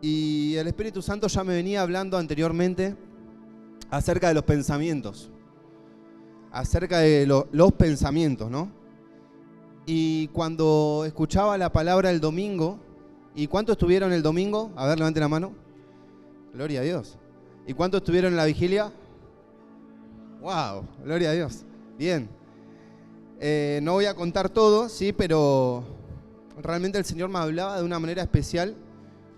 Y el Espíritu Santo ya me venía hablando anteriormente acerca de los pensamientos. Acerca de los pensamientos, ¿no? Y cuando escuchaba la palabra el domingo, ¿y cuántos estuvieron el domingo? A ver, levanten la mano. Gloria a Dios. ¿Y cuántos estuvieron en la vigilia? ¡Wow! Gloria a Dios. Bien. No voy a contar todo, sí, pero realmente el Señor me hablaba de una manera especial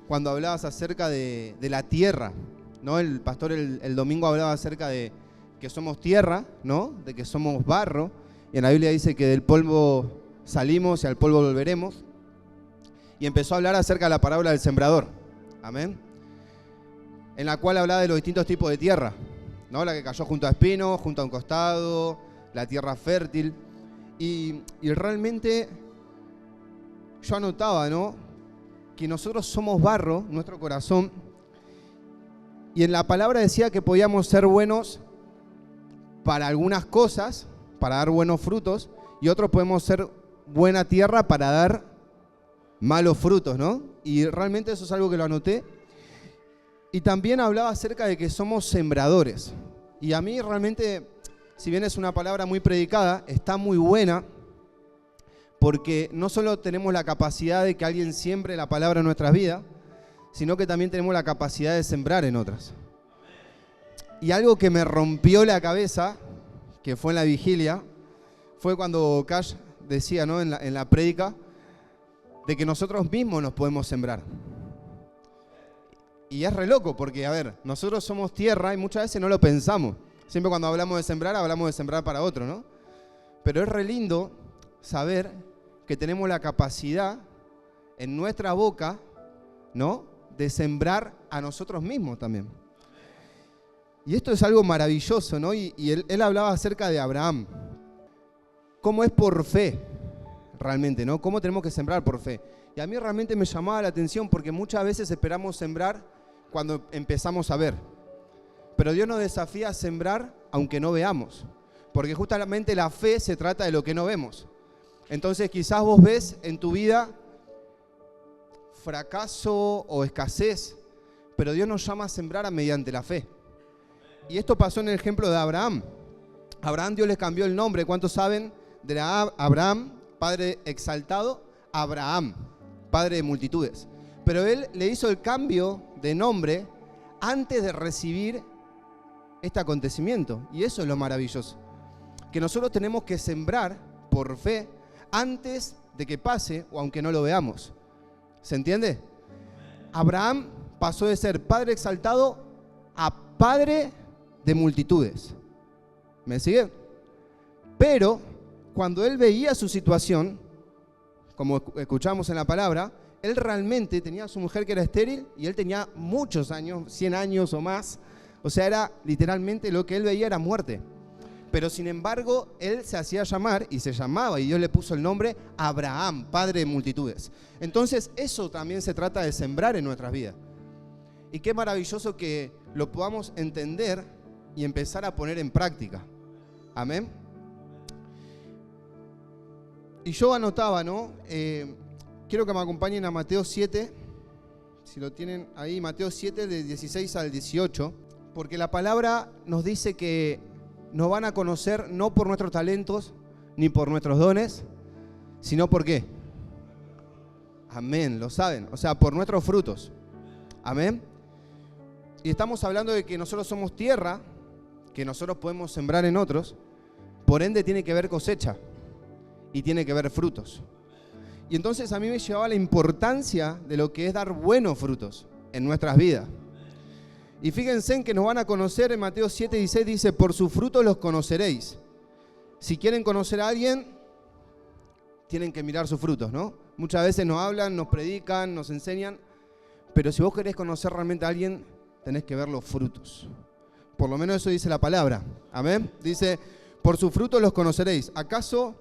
cuando hablabas acerca de la tierra, ¿no? El pastor el domingo hablaba acerca de que somos tierra, ¿no? De que somos barro. Y en la Biblia dice que del polvo salimos y al polvo volveremos. Y empezó a hablar acerca de la parábola del sembrador. Amén. En la cual hablaba de los distintos tipos de tierra, ¿no? La que cayó junto a espinos, junto a un costado, la tierra fértil. Y realmente yo anotaba, ¿no? Que nosotros somos barro, nuestro corazón. Y en la palabra decía que podíamos ser buenos para algunas cosas, para dar buenos frutos, y otros podemos ser buena tierra para dar malos frutos, ¿no? Y realmente eso es algo que lo anoté. Y también hablaba acerca de que somos sembradores. Y a mí realmente, si bien es una palabra muy predicada, está muy buena, porque no solo tenemos la capacidad de que alguien siembre la palabra en nuestras vidas, sino que también tenemos la capacidad de sembrar en otras. Y algo que me rompió la cabeza, que fue en la vigilia, fue cuando Cash decía, ¿no? en la prédica, de que nosotros mismos nos podemos sembrar. Y es re loco, porque, a ver, nosotros somos tierra y muchas veces no lo pensamos. Siempre cuando hablamos de sembrar para otro, ¿no? Pero es re lindo saber que tenemos la capacidad en nuestra boca, ¿no? De sembrar a nosotros mismos también. Y esto es algo maravilloso, ¿no? Y él hablaba acerca de Abraham. ¿Cómo es por fe? Realmente, ¿no? ¿Cómo tenemos que sembrar por fe? Y a mí realmente me llamaba la atención porque muchas veces esperamos sembrar cuando empezamos a ver. Pero Dios nos desafía a sembrar aunque no veamos. Porque justamente la fe se trata de lo que no vemos. Entonces quizás vos ves en tu vida fracaso o escasez, pero Dios nos llama a sembrar mediante la fe. Y esto pasó en el ejemplo de Abraham. Abraham, Dios les cambió el nombre. ¿Cuántos saben? De Abraham, padre exaltado, Abraham, padre de multitudes. Pero él le hizo el cambio de nombre antes de recibir este acontecimiento. Y eso es lo maravilloso. Que nosotros tenemos que sembrar por fe antes de que pase o aunque no lo veamos. ¿Se entiende? Abraham pasó de ser padre exaltado a padre de multitudes. ¿Me sigue? Pero cuando él veía su situación, como escuchamos en la palabra, él realmente tenía a su mujer que era estéril y él tenía muchos años, 100 años o más. O sea, era literalmente lo que él veía era muerte. Pero sin embargo, él se hacía llamar y se llamaba, y Dios le puso el nombre Abraham, padre de multitudes. Entonces, eso también se trata de sembrar en nuestras vidas. Y qué maravilloso que lo podamos entender y empezar a poner en práctica. Amén. Y yo anotaba, ¿no? Quiero que me acompañen a Mateo 7, si lo tienen ahí, Mateo 7, de 16 al 18, porque la palabra nos dice que nos van a conocer no por nuestros talentos ni por nuestros dones, sino por qué. Amén, lo saben, o sea, por nuestros frutos. Amén. Y estamos hablando de que nosotros somos tierra, que nosotros podemos sembrar en otros, por ende tiene que haber cosecha y tiene que haber frutos. Y entonces a mí me llevaba la importancia de lo que es dar buenos frutos en nuestras vidas. Y fíjense en que nos van a conocer en Mateo 7:16, dice, por sus frutos los conoceréis. Si quieren conocer a alguien, tienen que mirar sus frutos, ¿no? Muchas veces nos hablan, nos predican, nos enseñan, pero si vos querés conocer realmente a alguien, tenés que ver los frutos. Por lo menos eso dice la palabra. Amén. Dice, por sus frutos los conoceréis. ¿Acaso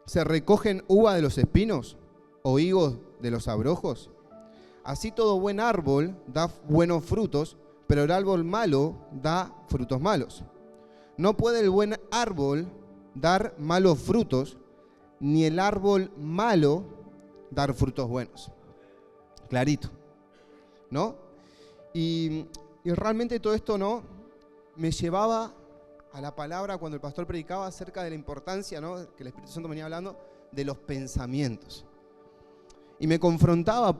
se recogen uva de los espinos o higos de los abrojos? Así todo buen árbol da buenos frutos, pero el árbol malo da frutos malos. No puede el buen árbol dar malos frutos, ni el árbol malo dar frutos buenos. Clarito. ¿no? Y realmente todo esto, ¿no?, me llevaba a la palabra cuando el pastor predicaba acerca de la importancia, ¿no?, que el Espíritu Santo venía hablando, de los pensamientos. Y me confrontaba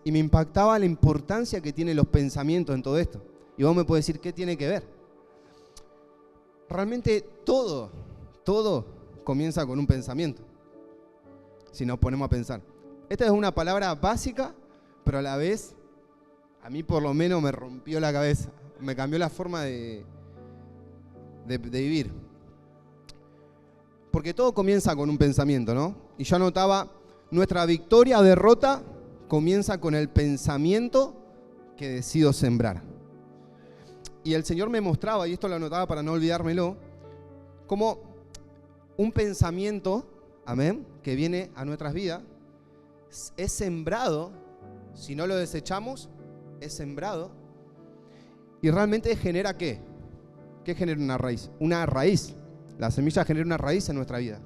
y me impactaba la importancia que tienen los pensamientos en todo esto. Y vos me podés decir, ¿qué tiene que ver? Realmente todo comienza con un pensamiento, si nos ponemos a pensar. Esta es una palabra básica, pero a la vez, a mí por lo menos me rompió la cabeza, me cambió la forma de vivir. Porque todo comienza con un pensamiento, ¿no? Y yo anotaba, nuestra victoria o derrota comienza con el pensamiento que decido sembrar. Y el Señor me mostraba, y esto lo anotaba para no olvidármelo, como un pensamiento, amén, que viene a nuestras vidas, es sembrado, si no lo desechamos, es sembrado, y realmente genera ¿qué? ¿Qué genera una raíz? Una raíz. La semilla genera una raíz en nuestra vida.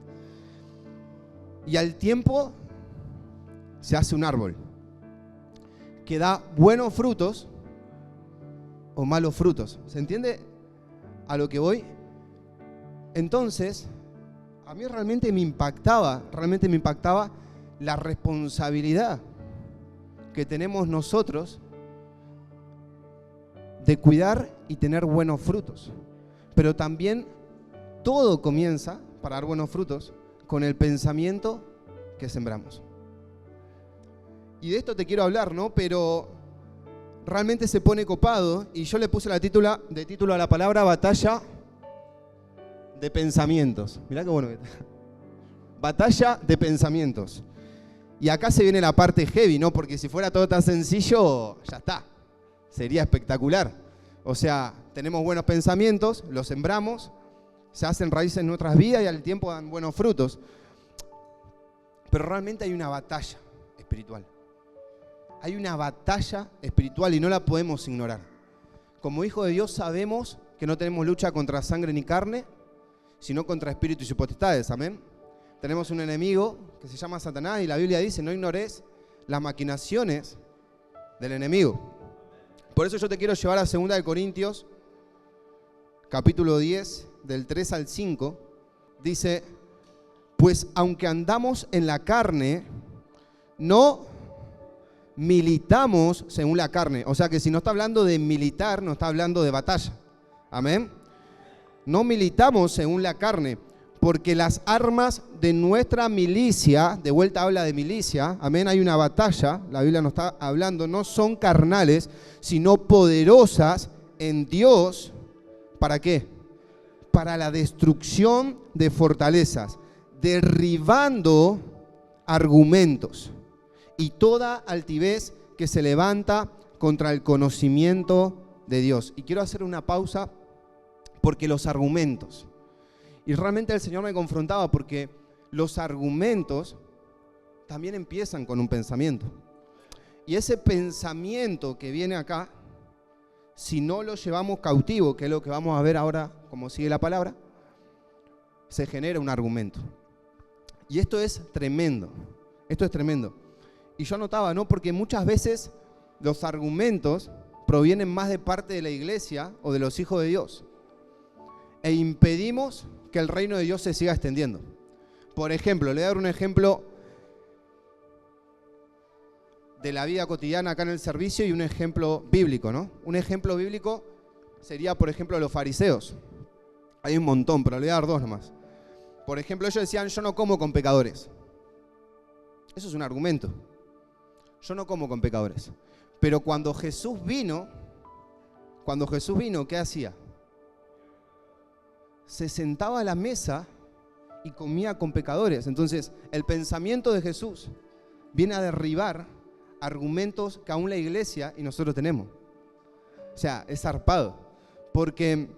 Y al tiempo se hace un árbol que da buenos frutos o malos frutos. ¿Se entiende a lo que voy? Entonces, a mí realmente me impactaba la responsabilidad que tenemos nosotros de cuidar y tener buenos frutos. Pero también todo comienza, para dar buenos frutos, con el pensamiento que sembramos. Y de esto te quiero hablar, ¿no? Pero realmente se pone copado, y yo le puse de título a la palabra batalla de pensamientos. Mirá qué bueno que está. Batalla de pensamientos. Y acá se viene la parte heavy, ¿no? Porque si fuera todo tan sencillo, ya está. Sería espectacular. O sea, tenemos buenos pensamientos, los sembramos, se hacen raíces en nuestras vidas y al tiempo dan buenos frutos. Pero realmente hay una batalla espiritual. Hay una batalla espiritual y no la podemos ignorar. Como hijos de Dios sabemos que no tenemos lucha contra sangre ni carne, sino contra espíritus y potestades, amén. Tenemos un enemigo que se llama Satanás y la Biblia dice, no ignores las maquinaciones del enemigo. Por eso yo te quiero llevar a 2 Corintios, capítulo 10, del 3 al 5, dice, pues aunque andamos en la carne, no militamos según la carne. O sea que si no está hablando de militar, no está hablando de batalla. Amén. No militamos según la carne, porque las armas de nuestra milicia, de vuelta habla de milicia, amén, hay una batalla, la Biblia nos está hablando, no son carnales, sino poderosas en Dios. ¿Para qué? Para la destrucción de fortalezas, derribando argumentos y toda altivez que se levanta contra el conocimiento de Dios. Y quiero hacer una pausa porque los argumentos, y realmente el Señor me confrontaba porque los argumentos también empiezan con un pensamiento. Y ese pensamiento que viene acá, si no lo llevamos cautivo, que es lo que vamos a ver ahora como sigue la palabra, se genera un argumento. Y esto es tremendo, Y yo anotaba, ¿no? Porque muchas veces los argumentos provienen más de parte de la iglesia o de los hijos de Dios. E impedimos que el reino de Dios se siga extendiendo. Por ejemplo, le voy a dar un ejemplo de la vida cotidiana acá en el servicio y un ejemplo bíblico, ¿no? Un ejemplo bíblico sería, por ejemplo, los fariseos. Hay un montón, pero le voy a dar dos nomás. Por ejemplo, ellos decían, yo no como con pecadores. Eso es un argumento. Yo no como con pecadores. Pero cuando Jesús vino, ¿qué hacía? Se sentaba a la mesa y comía con pecadores. Entonces, el pensamiento de Jesús viene a derribar argumentos que aún la iglesia y nosotros tenemos. O sea, es zarpado. Porque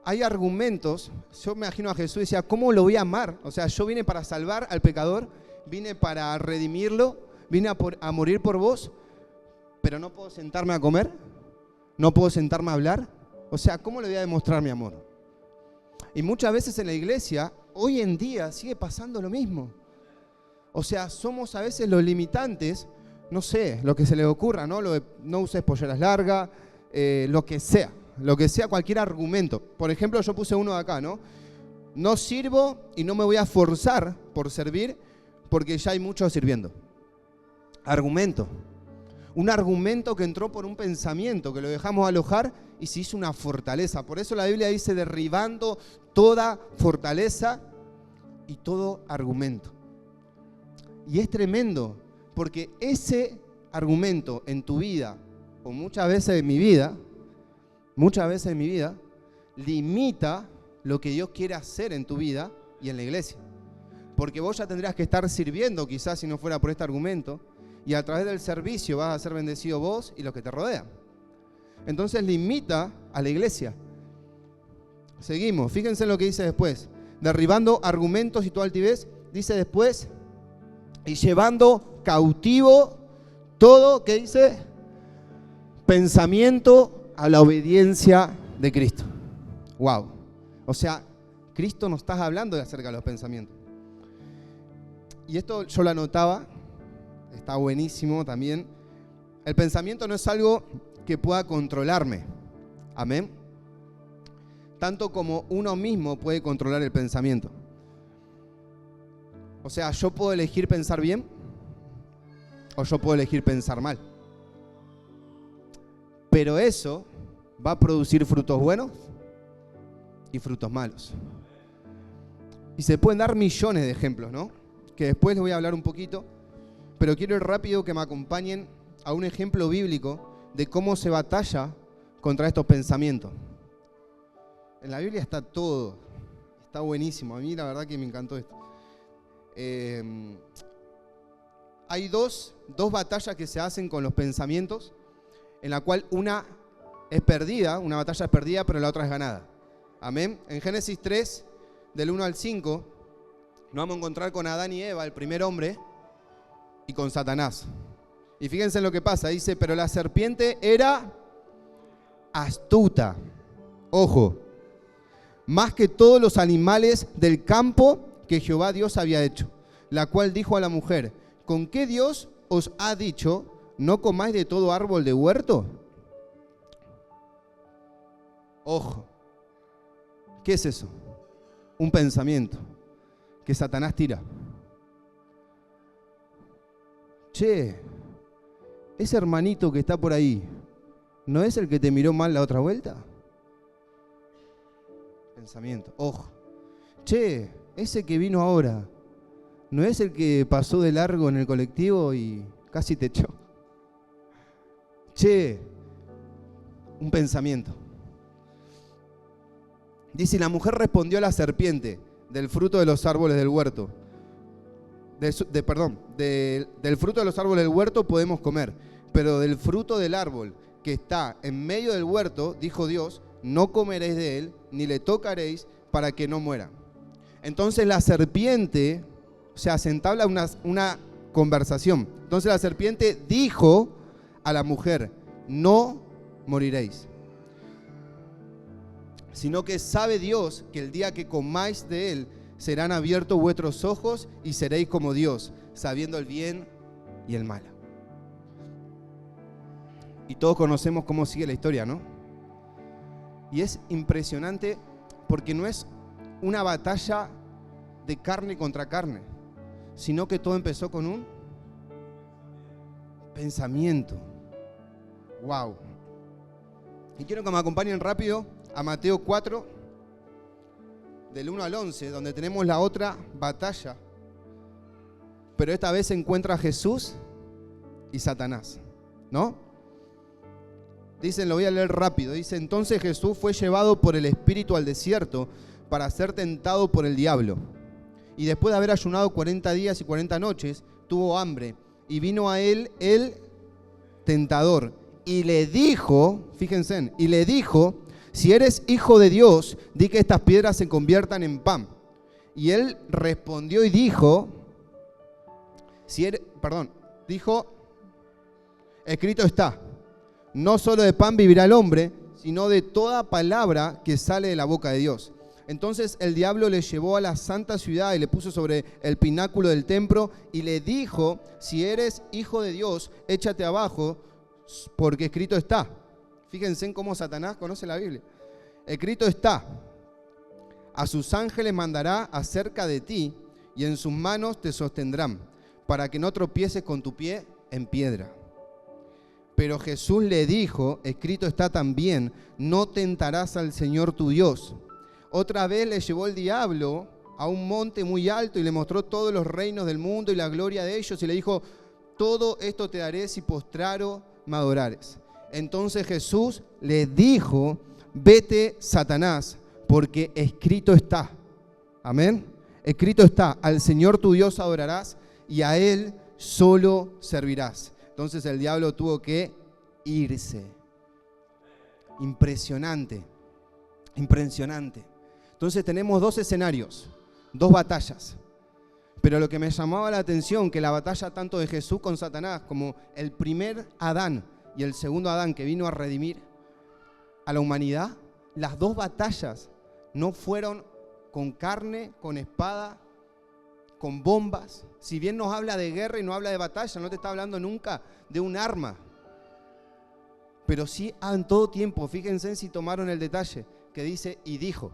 hay argumentos, yo me imagino a Jesús y decía, ¿cómo lo voy a amar? O sea, yo vine para salvar al pecador, vine para redimirlo, vine a morir por vos, pero no puedo sentarme a comer, no puedo sentarme a hablar. O sea, ¿cómo le voy a demostrar mi amor? Y muchas veces en la iglesia, hoy en día, sigue pasando lo mismo. O sea, somos a veces los limitantes, no sé, lo que se les ocurra, ¿no? No uses polleras largas, lo que sea, cualquier argumento. Por ejemplo, yo puse uno de acá, ¿no? No sirvo y no me voy a forzar por servir porque ya hay muchos sirviendo. Argumento. Un argumento que entró por un pensamiento, que lo dejamos alojar y se hizo una fortaleza. Por eso la Biblia dice derribando toda fortaleza y todo argumento. Y es tremendo, porque ese argumento en tu vida, o muchas veces en mi vida, limita lo que Dios quiere hacer en tu vida y en la iglesia. Porque vos ya tendrías que estar sirviendo, quizás si no fuera por este argumento, y a través del servicio vas a ser bendecido vos y los que te rodean. Entonces limita a la iglesia. Seguimos, fíjense en lo que dice después. Derribando argumentos y toda altivez, dice después, y llevando cautivo todo, ¿qué dice? Pensamiento a la obediencia de Cristo. Wow. O sea, Cristo nos está hablando acerca de los pensamientos. Y esto yo lo anotaba, está buenísimo también. El pensamiento no es algo que pueda controlarme. Amén. Tanto como uno mismo puede controlar el pensamiento. O sea, yo puedo elegir pensar bien o yo puedo elegir pensar mal. Pero eso va a producir frutos buenos y frutos malos. Y se pueden dar millones de ejemplos, ¿no? Que después les voy a hablar un poquito, pero quiero ir rápido que me acompañen a un ejemplo bíblico de cómo se batalla contra estos pensamientos. En la Biblia está todo, está buenísimo. A mí la verdad que me encantó esto. Hay dos batallas que se hacen con los pensamientos, en la cual una es perdida, una batalla es perdida, pero la otra es ganada. Amén. En Génesis 3, del 1 al 5, nos vamos a encontrar con Adán y Eva, el primer hombre, y con Satanás. Y fíjense en lo que pasa, dice, pero la serpiente era astuta, ojo, más que todos los animales del campo que Jehová Dios había hecho, la cual dijo a la mujer, ¿con qué Dios os ha dicho, no comáis de todo árbol de huerto? Ojo, ¿qué es eso? Un pensamiento que Satanás tira. Che, ese hermanito que está por ahí, ¿no es el que te miró mal la otra vuelta? Pensamiento, ojo. Che, ese que vino ahora, ¿no es el que pasó de largo en el colectivo y casi te echó? Che, un pensamiento. Dice, la mujer respondió a la serpiente, del fruto de los árboles del huerto. Del fruto de los árboles del huerto podemos comer, pero del fruto del árbol que está en medio del huerto, dijo Dios, no comeréis de él, ni le tocaréis para que no muera. Entonces la serpiente, o sea, se entabla una conversación. Entonces la serpiente dijo a la mujer, no moriréis, sino que sabe Dios que el día que comáis de él, serán abiertos vuestros ojos y seréis como Dios, sabiendo el bien y el mal. Y todos conocemos cómo sigue la historia, ¿no? Y es impresionante porque no es una batalla de carne contra carne, sino que todo empezó con un pensamiento. ¡Wow! Y quiero que me acompañen rápido a Mateo 4, del 1 al 11, donde tenemos la otra batalla, pero esta vez se encuentra Jesús y Satanás, ¿no? Dicen, lo voy a leer rápido, dice, entonces Jesús fue llevado por el Espíritu al desierto para ser tentado por el diablo. Y después de haber ayunado 40 días y 40 noches, tuvo hambre, y vino a él el tentador, y le dijo, fíjense, y le dijo, si eres hijo de Dios, di que estas piedras se conviertan en pan. Y él respondió y dijo, dijo, escrito está, no solo de pan vivirá el hombre, sino de toda palabra que sale de la boca de Dios. Entonces el diablo le llevó a la santa ciudad y le puso sobre el pináculo del templo y le dijo: si eres hijo de Dios, échate abajo, porque escrito está. Fíjense en cómo Satanás conoce la Biblia. Escrito está: a sus ángeles mandará acerca de ti y en sus manos te sostendrán, para que no tropieces con tu pie en piedra. Pero Jesús le dijo: escrito está también, no tentarás al Señor tu Dios. Otra vez le llevó el diablo a un monte muy alto y le mostró todos los reinos del mundo y la gloria de ellos y le dijo: todo esto te daré si postrado me adorares. Entonces Jesús le dijo: vete, Satanás, porque escrito está. Amén. Escrito está: al Señor tu Dios adorarás y a Él solo servirás. Entonces el diablo tuvo que irse. Impresionante. Impresionante. Entonces tenemos dos escenarios, dos batallas. Pero lo que me llamaba la atención, que la batalla tanto de Jesús con Satanás, como el primer Adán y el segundo Adán que vino a redimir a la humanidad, las dos batallas no fueron con carne, con espada, con bombas. Si bien nos habla de guerra y no habla de batalla, no te está hablando nunca de un arma. Pero sí en todo tiempo, fíjense si tomaron el detalle, que dice: y dijo,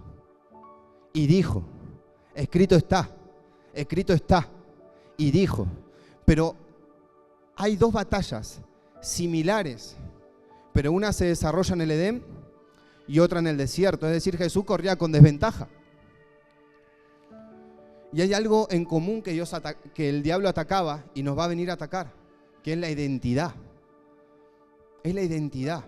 escrito está, y dijo. Pero hay dos batallas similares, pero una se desarrolla en el Edén y otra en el desierto. Es decir, Jesús corría con desventaja. Y hay algo en común que el diablo atacaba y nos va a venir a atacar, que es la identidad. Es la identidad.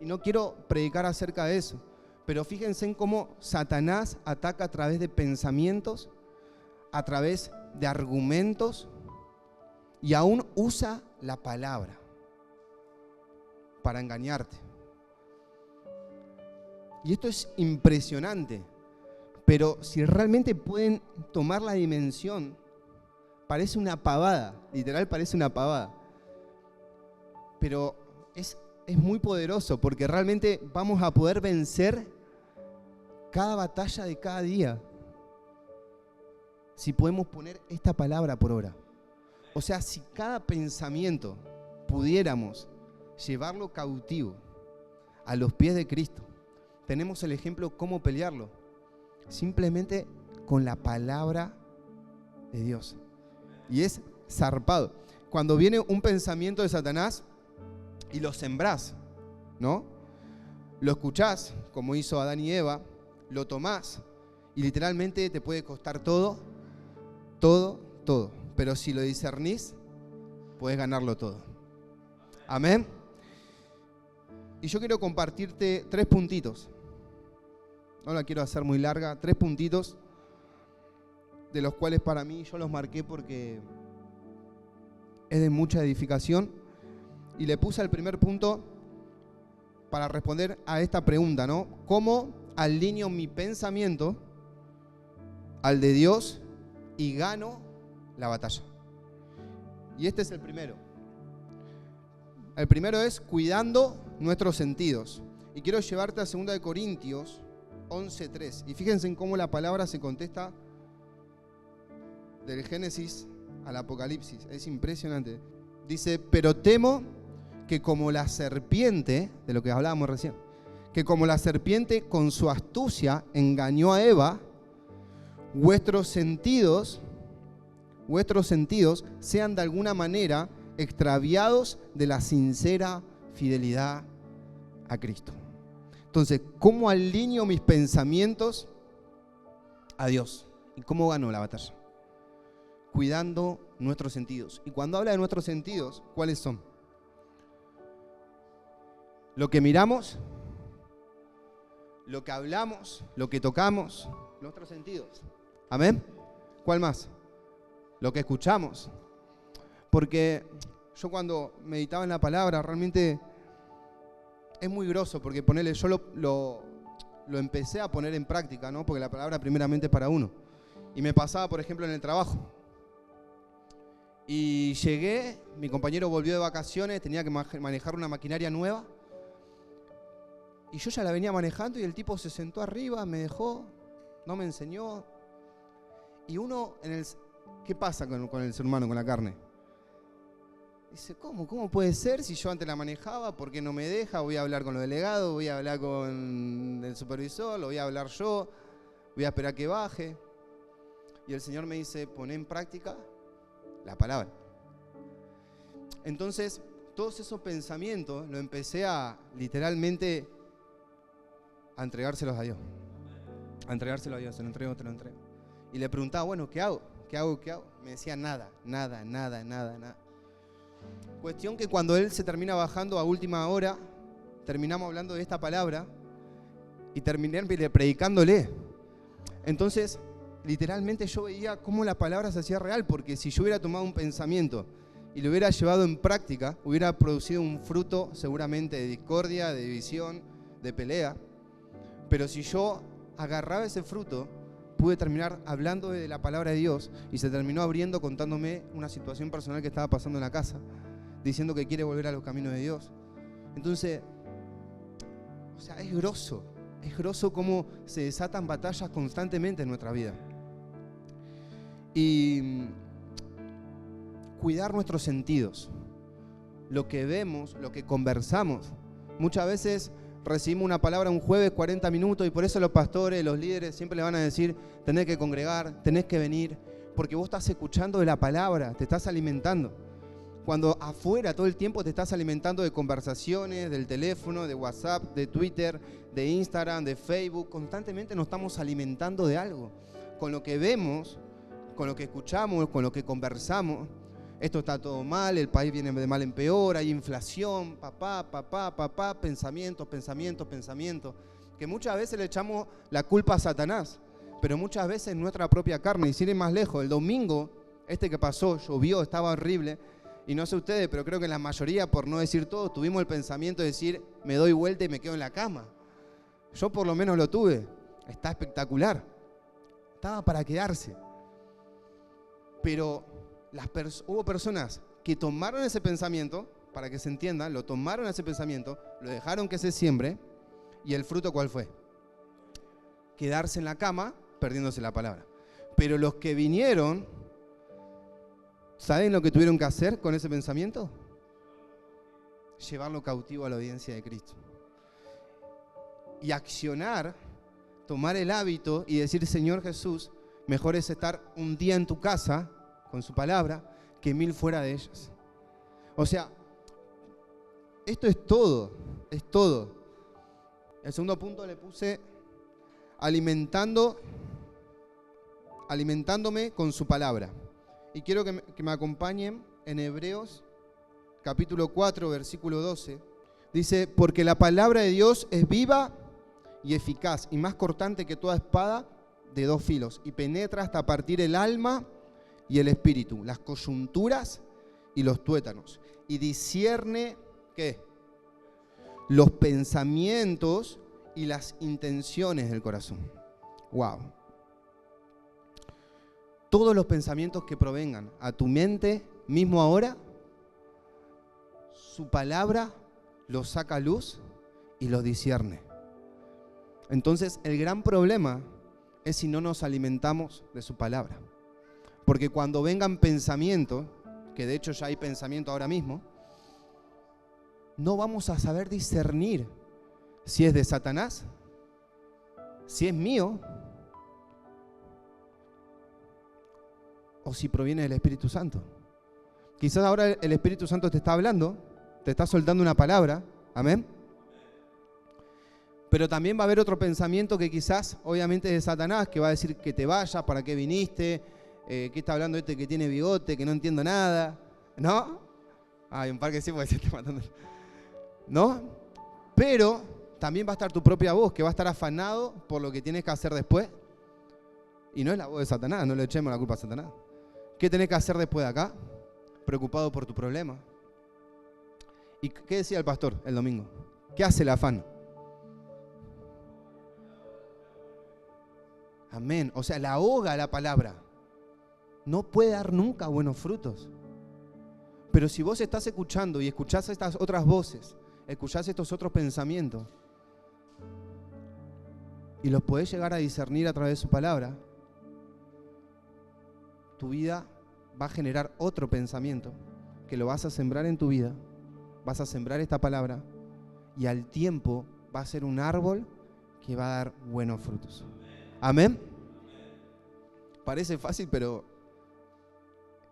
Y no quiero predicar acerca de eso, pero fíjense en cómo Satanás ataca a través de pensamientos, a través de argumentos, y aún usa la palabra para engañarte. Y esto es impresionante. Pero si realmente pueden tomar la dimensión, parece una pavada, literal parece una pavada. Pero es muy poderoso, porque realmente vamos a poder vencer cada batalla de cada día si podemos poner esta palabra por obra. O sea, si cada pensamiento pudiéramos llevarlo cautivo a los pies de Cristo, tenemos el ejemplo cómo pelearlo. Simplemente con la palabra de Dios. Y es zarpado. Cuando viene un pensamiento de Satanás y lo sembrás, ¿no? Lo escuchás, como hizo Adán y Eva, lo tomás y literalmente te puede costar todo. Pero si lo discernís, podés ganarlo todo. Amén. Y yo quiero compartirte 3 puntitos. No la quiero hacer muy larga, 3 puntitos, de los cuales para mí yo los marqué porque es de mucha edificación. Y le puse el primer punto para responder a esta pregunta, ¿no? ¿Cómo alineo mi pensamiento al de Dios y gano la batalla? Y este es el primero. El primero es cuidando nuestros sentidos. Y quiero llevarte a 2 Corintios 11:3. Y fíjense en cómo la palabra se contesta del Génesis al Apocalipsis. Es impresionante. Dice: pero temo que como la serpiente, de lo que hablábamos recién, que como la serpiente con su astucia engañó a Eva, vuestros sentidos sean de alguna manera extraviados de la sincera fidelidad a Cristo. Entonces, ¿cómo alineo mis pensamientos a Dios? ¿Y cómo gano la batalla? Cuidando nuestros sentidos. Y cuando habla de nuestros sentidos, ¿cuáles son? Lo que miramos, lo que hablamos, lo que tocamos, nuestros sentidos. ¿Amén? ¿Cuál más? Lo que escuchamos. Porque yo cuando meditaba en la palabra, realmente es muy groso, porque ponele, yo lo empecé a poner en práctica, ¿no? Porque la palabra primeramente es para uno. Y me pasaba, por ejemplo, en el trabajo. Y llegué, mi compañero volvió de vacaciones, tenía que manejar una maquinaria nueva. Y yo ya la venía manejando y el tipo se sentó arriba, me dejó. no me enseñó. Y uno, ¿qué pasa con el ser humano, con la carne? Dice, ¿cómo puede ser si yo antes la manejaba? ¿Por qué no me deja? Voy a hablar con los delegados, voy a hablar con el supervisor, lo voy a hablar yo, voy a esperar que baje. Y el Señor me dice, poné en práctica la palabra. Entonces, todos esos pensamientos los empecé a literalmente a entregárselos a Dios. A entregárselos a Dios, te lo entrego. Y le preguntaba, bueno, ¿qué hago? Me decía nada. Cuestión que cuando él se termina bajando a última hora, terminamos hablando de esta palabra y terminé predicándole. Entonces, literalmente yo veía cómo la palabra se hacía real, porque si yo hubiera tomado un pensamiento y lo hubiera llevado en práctica, hubiera producido un fruto seguramente de discordia, de división, de pelea. Pero si yo agarraba ese fruto, pude terminar hablando de la palabra de Dios y se terminó abriendo contándome una situación personal que estaba pasando en la casa, diciendo que quiere volver a los caminos de Dios. Entonces, o sea, es groso cómo se desatan batallas constantemente en nuestra vida. Y cuidar nuestros sentidos, lo que vemos, lo que conversamos. Muchas veces recibimos una palabra un jueves 40 minutos y por eso los pastores, los líderes siempre le van a decir, tenés que congregar, tenés que venir, porque vos estás escuchando de la palabra, te estás alimentando. Cuando afuera todo el tiempo te estás alimentando de conversaciones, del teléfono, de WhatsApp, de Twitter, de Instagram, de Facebook, constantemente nos estamos alimentando de algo. Con lo que vemos, con lo que escuchamos, con lo que conversamos, esto está todo mal, el país viene de mal en peor, hay inflación, pensamientos, que muchas veces le echamos la culpa a Satanás, pero muchas veces nuestra propia carne. Y sin ir más lejos, el domingo, que pasó, llovió, estaba horrible, y no sé ustedes, pero creo que la mayoría, por no decir todo, tuvimos el pensamiento de decir, me doy vuelta y me quedo en la cama. Yo por lo menos lo tuve, está espectacular, estaba para quedarse. Pero hubo personas que tomaron ese pensamiento, para que se entienda, lo tomaron ese pensamiento, lo dejaron que se siembre, y el fruto ¿cuál fue? Quedarse en la cama, perdiéndose la palabra. Pero los que vinieron, ¿saben lo que tuvieron que hacer con ese pensamiento? Llevarlo cautivo a la obediencia de Cristo. Y accionar, tomar el hábito y decir, Señor Jesús, mejor es estar un día en tu casa con su palabra que 1000 fuera de ellas. O sea, esto es todo. El segundo punto le puse alimentándome con su palabra. Y quiero que me acompañen en Hebreos capítulo 4, versículo 12. Dice, porque la palabra de Dios es viva y eficaz y más cortante que toda espada de 2 filos y penetra hasta partir el alma y el espíritu, las coyunturas y los tuétanos, y discierne, ¿qué? Los pensamientos y las intenciones del corazón. Wow. Todos los pensamientos que provengan a tu mente, mismo ahora, su palabra los saca a luz y los discierne. Entonces, el gran problema es si no nos alimentamos de su palabra. Porque cuando vengan pensamientos, que de hecho ya hay pensamiento ahora mismo, no vamos a saber discernir si es de Satanás, si es mío, o si proviene del Espíritu Santo. Quizás ahora el Espíritu Santo te está hablando, te está soltando una palabra, amén. Pero también va a haber otro pensamiento que quizás, obviamente, es de Satanás, que va a decir que te vayas, para qué viniste, ¿qué está hablando este que tiene bigote, que no entiendo nada? ¿No? Hay un par que sí, porque se está matando. ¿No? Pero también va a estar tu propia voz, que va a estar afanado por lo que tienes que hacer después. Y no es la voz de Satanás, no le echemos la culpa a Satanás. ¿Qué tenés que hacer después de acá? Preocupado por tu problema. ¿Y qué decía el pastor el domingo? ¿Qué hace el afán? Amén. O sea, la ahoga la palabra. No puede dar nunca buenos frutos. Pero si vos estás escuchando y escuchás estas otras voces, escuchás estos otros pensamientos, y los podés llegar a discernir a través de su palabra, tu vida va a generar otro pensamiento que lo vas a sembrar en tu vida, vas a sembrar esta palabra y al tiempo va a ser un árbol que va a dar buenos frutos. Amén. Parece fácil, pero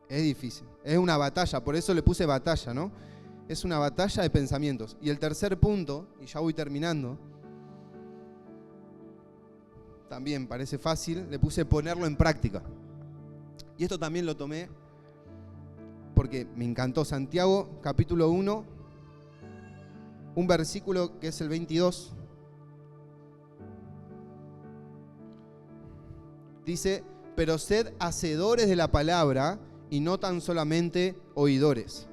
es difícil. Es una batalla, por eso le puse batalla, ¿no? Es una batalla de pensamientos. Y el tercer punto, y ya voy terminando, también parece fácil, le puse ponerlo en práctica. Y esto también lo tomé porque me encantó. Santiago, capítulo 1, un versículo que es el 22. Dice, pero sed hacedores de la palabra y no tan solamente oidores,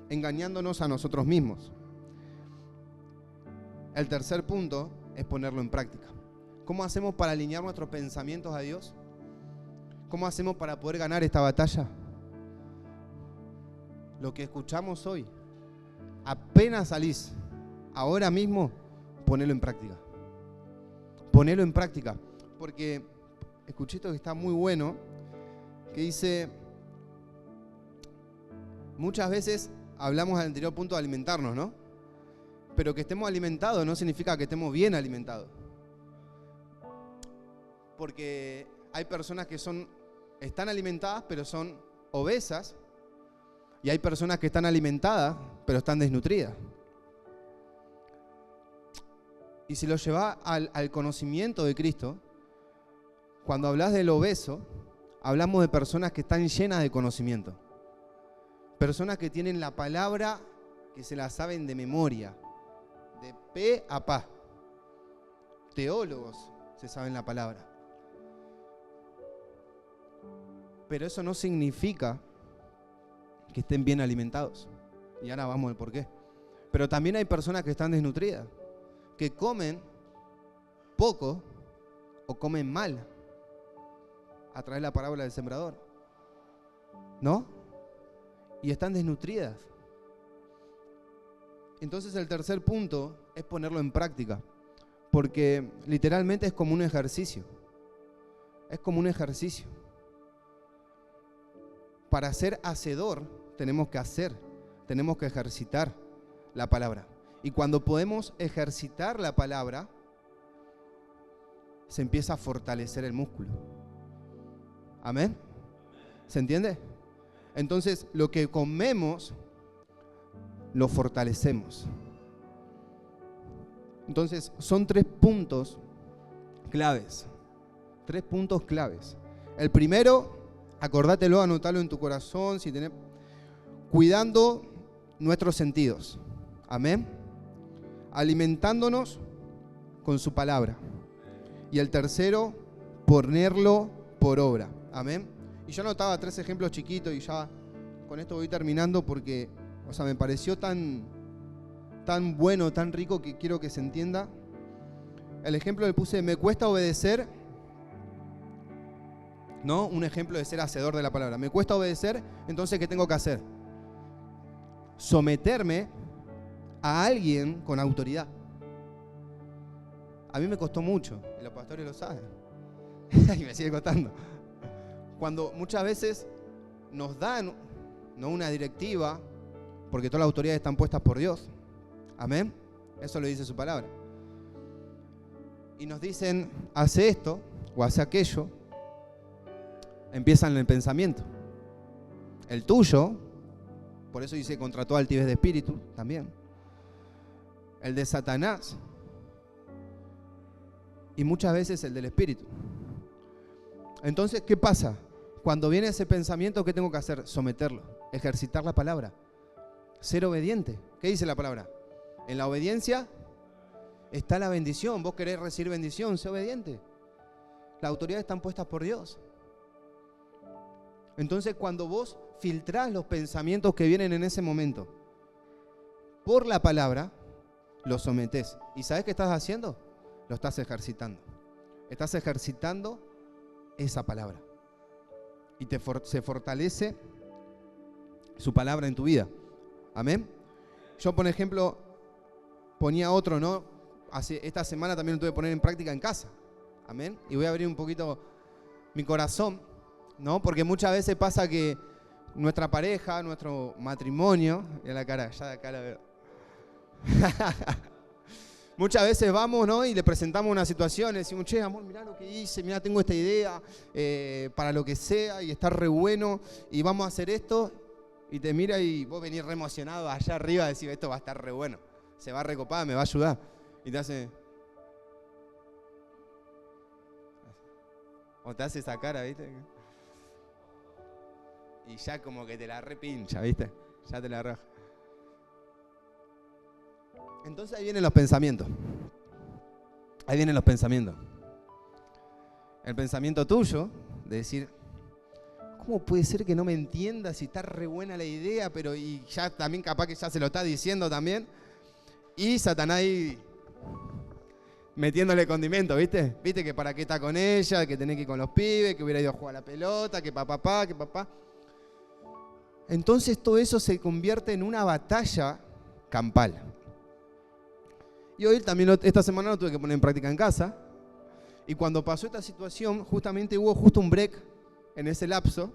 engañándonos a nosotros mismos. El tercer punto es ponerlo en práctica. ¿Cómo hacemos para alinear nuestros pensamientos a Dios? ¿Cómo hacemos para poder ganar esta batalla? Lo que escuchamos hoy, apenas salís, ahora mismo, ponelo en práctica. Ponelo en práctica. Porque escuché esto que está muy bueno, que dice, muchas veces hablamos al anterior punto de alimentarnos, ¿no? Pero que estemos alimentados no significa que estemos bien alimentados. Porque hay personas que están alimentadas pero son obesas, y hay personas que están alimentadas pero están desnutridas. Y si lo llevas al conocimiento de Cristo, cuando hablas del obeso, hablamos de personas que están llenas de conocimiento. Personas que tienen la palabra, que se la saben de memoria, de pe a pa. Teólogos se saben la palabra. Pero eso no significa que estén bien alimentados. Y ahora vamos al por qué. Pero también hay personas que están desnutridas, que comen poco o comen mal, a través de la parábola del sembrador, ¿no? Y están desnutridas. Entonces el tercer punto es ponerlo en práctica, porque literalmente es como un ejercicio. Es como un ejercicio. Para ser hacedor tenemos que ejercitar la palabra. Y cuando podemos ejercitar la palabra, se empieza a fortalecer el músculo. ¿Amén? ¿Se entiende? Entonces, lo que comemos, lo fortalecemos. Entonces, son 3 puntos claves. 3 puntos claves. El primero, acordátelo, anotalo en tu corazón, si tenés, cuidando nuestros sentidos. Amén. Alimentándonos con su palabra. Y el tercero, ponerlo por obra. Amén. Y yo anotaba 3 ejemplos chiquitos y ya con esto voy terminando porque, me pareció tan bueno, tan rico que quiero que se entienda. El ejemplo le puse, me cuesta obedecer, ¿no? Un ejemplo de ser hacedor de la palabra. Me cuesta obedecer, entonces ¿qué tengo que hacer? Someterme a alguien con autoridad. A mí me costó mucho, y los pastores lo saben. Y me sigue costando. Cuando muchas veces nos dan, ¿no?, una directiva, porque todas las autoridades están puestas por Dios. Amén. Eso lo dice su palabra. Y nos dicen, hace esto o hace aquello. Empiezan en el pensamiento. El tuyo, por eso dice contra toda altivez de espíritu, también. El de Satanás. Y muchas veces el del espíritu. Entonces, ¿qué pasa? Cuando viene ese pensamiento, ¿qué tengo que hacer? Someterlo, ejercitar la palabra, ser obediente. ¿Qué dice la palabra? En la obediencia está la bendición. Vos querés recibir bendición, sé obediente. Las autoridades están puestas por Dios. Entonces, cuando vos filtrás los pensamientos que vienen en ese momento por la palabra, los sometés. ¿Y sabés qué estás haciendo? Lo estás ejercitando. Estás ejercitando esa palabra. Y se fortalece su palabra en tu vida. Amén. Yo, por ejemplo, ponía otro, ¿no? Esta semana también lo tuve que poner en práctica en casa. Amén. Y voy a abrir un poquito mi corazón, ¿no? Porque muchas veces pasa que nuestra pareja, nuestro matrimonio, mira la cara, ya de acá la veo. Muchas veces vamos, ¿no? Y le presentamos una situación, le decimos, che, amor, mirá lo que hice, mirá, tengo esta idea para lo que sea y está re bueno y vamos a hacer esto. Y te mira y vos venís re emocionado allá arriba, decís, esto va a estar re bueno, se va a recopar, me va a ayudar. Y te hace... O te hace esa cara, ¿viste? Y ya como que te la repincha, ¿viste? Ya te la raja. Entonces ahí vienen los pensamientos. Ahí vienen los pensamientos. El pensamiento tuyo de decir, ¿cómo puede ser que no me entienda si está re buena la idea? Pero y ya también capaz que ya se lo está diciendo también. Y Satanás ahí metiéndole condimento, ¿viste? ¿Viste que para qué está con ella, que tenés que ir con los pibes, que hubiera ido a jugar a la pelota, que papá, que papá. Entonces todo eso se convierte en una batalla campal. Y hoy también, esta semana lo tuve que poner en práctica en casa. Y cuando pasó esta situación, justamente hubo un break en ese lapso.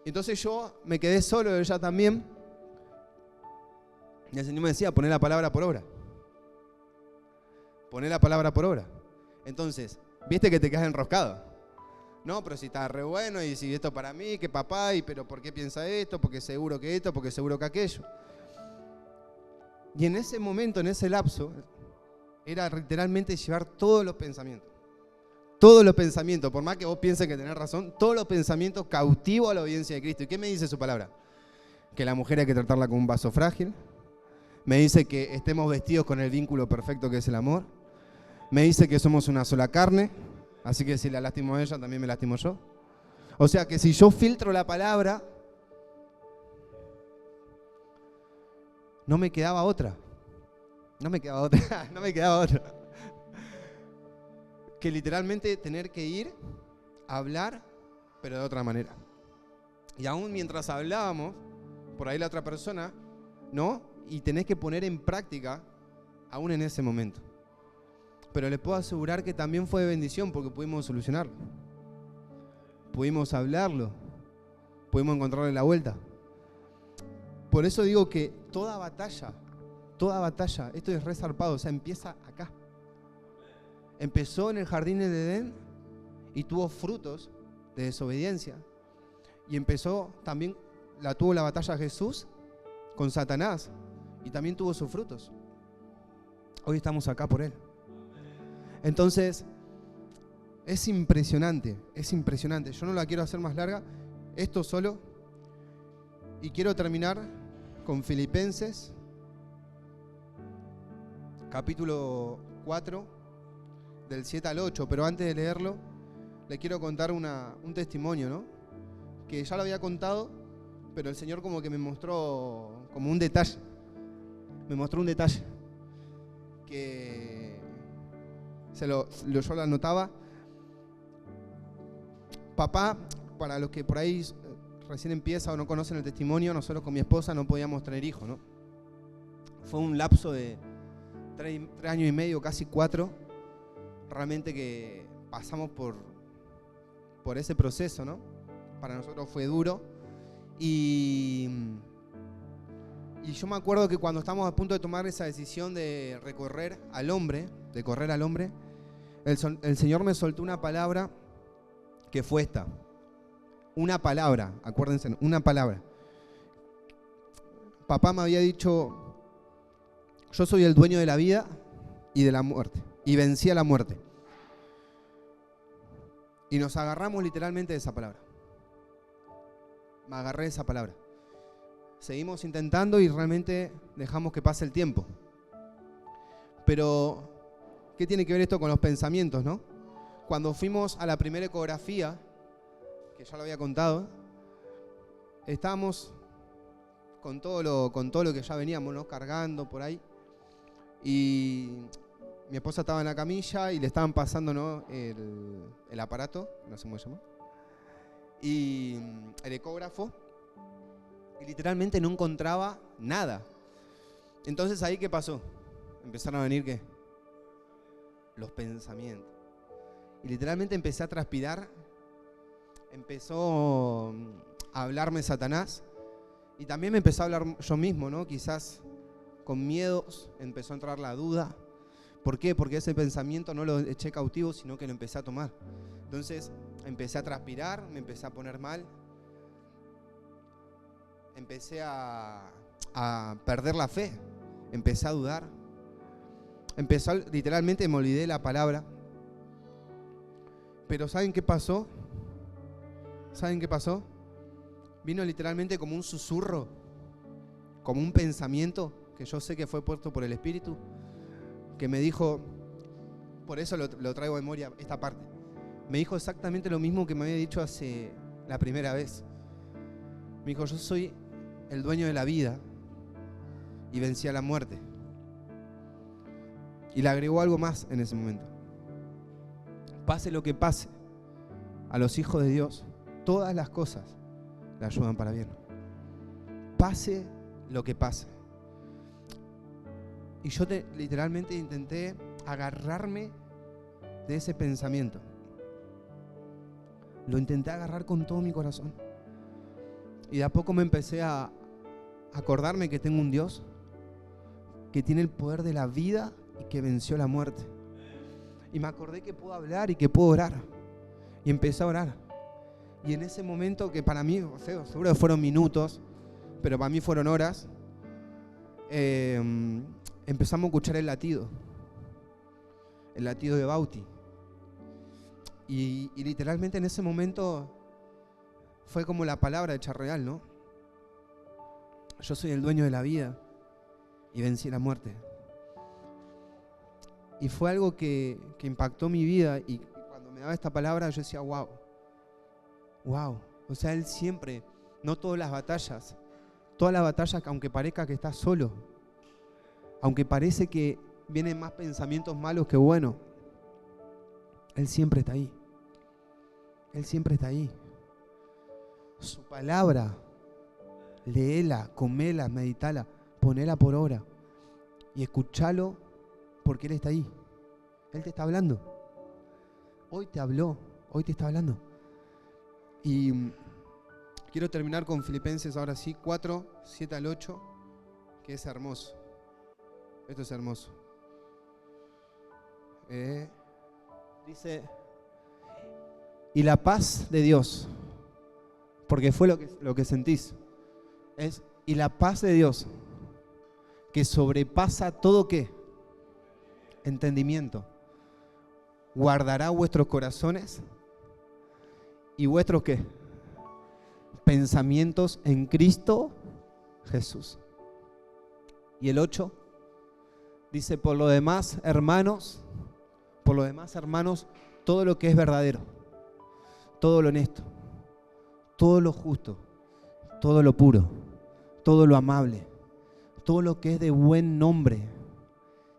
Entonces yo me quedé solo, ella también. Y el Señor me decía, poné la palabra por obra. Poné la palabra por obra. Entonces, viste que te quedas enroscado. No, pero si está re bueno y si esto para mí, que papá, y pero ¿por qué piensa esto? Porque seguro que esto, porque seguro que aquello. Y en ese momento, en ese lapso, era literalmente llevar todos los pensamientos. Todos los pensamientos, por más que vos pienses que tenés razón, todos los pensamientos cautivos a la obediencia de Cristo. ¿Y qué me dice su palabra? Que la mujer hay que tratarla como un vaso frágil. Me dice que estemos vestidos con el vínculo perfecto que es el amor. Me dice que somos una sola carne. Así que si la lastimo a ella, también me lastimo yo. O sea que si yo filtro la palabra, no me quedaba otra. No me quedaba otra. Que literalmente tener que ir a hablar, pero de otra manera. Y aún mientras hablábamos, por ahí la otra persona, ¿no? Y tenés que poner en práctica, aún en ese momento. Pero les puedo asegurar que también fue de bendición porque pudimos solucionarlo. Pudimos hablarlo. Pudimos encontrarle la vuelta. Por eso digo que toda batalla, esto es re zarpado, o sea, empieza acá. Empezó en el jardín de Edén y tuvo frutos de desobediencia. Y empezó también, tuvo la batalla Jesús con Satanás y también tuvo sus frutos. Hoy estamos acá por él. Entonces, es impresionante. Yo no la quiero hacer más larga, esto solo. Y quiero terminar con Filipenses, capítulo 4, del 7 al 8. Pero antes de leerlo, le quiero contar un testimonio, ¿no? Que ya lo había contado, pero el Señor como que me mostró como un detalle. Me mostró un detalle que yo lo anotaba. Papá, para los que por ahí recién empieza o no conocen el testimonio, nosotros con mi esposa no podíamos tener hijos, ¿no? Fue un lapso de 3 años y medio, casi 4, realmente que pasamos por ese proceso, ¿no? Para nosotros fue duro. Y yo me acuerdo que cuando estábamos a punto de tomar esa decisión de correr al hombre, el Señor me soltó una palabra que fue esta. Una palabra, acuérdense, una palabra. Papá me había dicho, yo soy el dueño de la vida y de la muerte, y vencí a la muerte. Y nos agarramos literalmente de esa palabra. Me agarré de esa palabra. Seguimos intentando y realmente dejamos que pase el tiempo. Pero, ¿qué tiene que ver esto con los pensamientos, no? Cuando fuimos a la primera ecografía, que ya lo había contado, estábamos con todo lo que ya veníamos, ¿no? Cargando por ahí. Y mi esposa estaba en la camilla y le estaban pasando, ¿no? el aparato, no sé cómo se llama, y el ecógrafo, y literalmente no encontraba nada. Entonces ahí, ¿qué pasó? Empezaron a venir, ¿qué? Los pensamientos. Y literalmente empecé a transpirar. Empezó a hablarme Satanás. Y también me empezó a hablar yo mismo, ¿no? Quizás con miedos empezó a entrar la duda. ¿Por qué? Porque ese pensamiento no lo eché cautivo, sino que lo empecé a tomar. Entonces empecé a transpirar, me empecé a poner mal. Empecé a perder la fe. Empecé a dudar. Literalmente me olvidé la palabra. Pero ¿saben qué pasó? ¿Saben qué pasó? Vino literalmente como un susurro, como un pensamiento que yo sé que fue puesto por el Espíritu, que me dijo, por eso lo traigo a memoria, esta parte. Me dijo exactamente lo mismo que me había dicho hace la primera vez. Me dijo, yo soy el dueño de la vida y vencí a la muerte. Y le agregó algo más en ese momento. Pase lo que pase, a los hijos de Dios, todas las cosas le ayudan para bien. Pase lo que pase. Y yo literalmente intenté agarrarme de ese pensamiento. Lo intenté agarrar con todo mi corazón. Y de a poco me empecé a acordarme que tengo un Dios que tiene el poder de la vida y que venció la muerte. Y me acordé que puedo hablar y que puedo orar. Y empecé a orar. Y en ese momento, que para mí, seguro que fueron minutos, pero para mí fueron horas, empezamos a escuchar el latido de Bauti. Y literalmente en ese momento fue como la palabra hecha real, ¿no? Yo soy el dueño de la vida y vencí la muerte. Y fue algo que impactó mi vida, y cuando me daba esta palabra yo decía, wow. O sea, Él siempre, no todas las batallas, que aunque parezca que estás solo, aunque parece que vienen más pensamientos malos que buenos, Él siempre está ahí. Él siempre está ahí. Su palabra, léela, comela, meditala, ponela por obra y escúchalo, porque Él está ahí. Él te está hablando. Hoy te habló, hoy te está hablando. Y quiero terminar con Filipenses ahora sí, 4, 7 al 8, que es hermoso. Esto es hermoso. Dice, y la paz de Dios, porque fue lo que sentís, y la paz de Dios, que sobrepasa todo ¿qué? Entendimiento, guardará vuestros corazones y vuestros ¿qué? Pensamientos en Cristo Jesús. Y el 8 dice, por lo demás, hermanos, todo lo que es verdadero, todo lo honesto, todo lo justo, todo lo puro, todo lo amable, todo lo que es de buen nombre,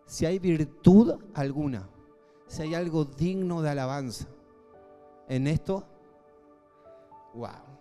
si hay virtud alguna, si hay algo digno de alabanza, en esto, wow.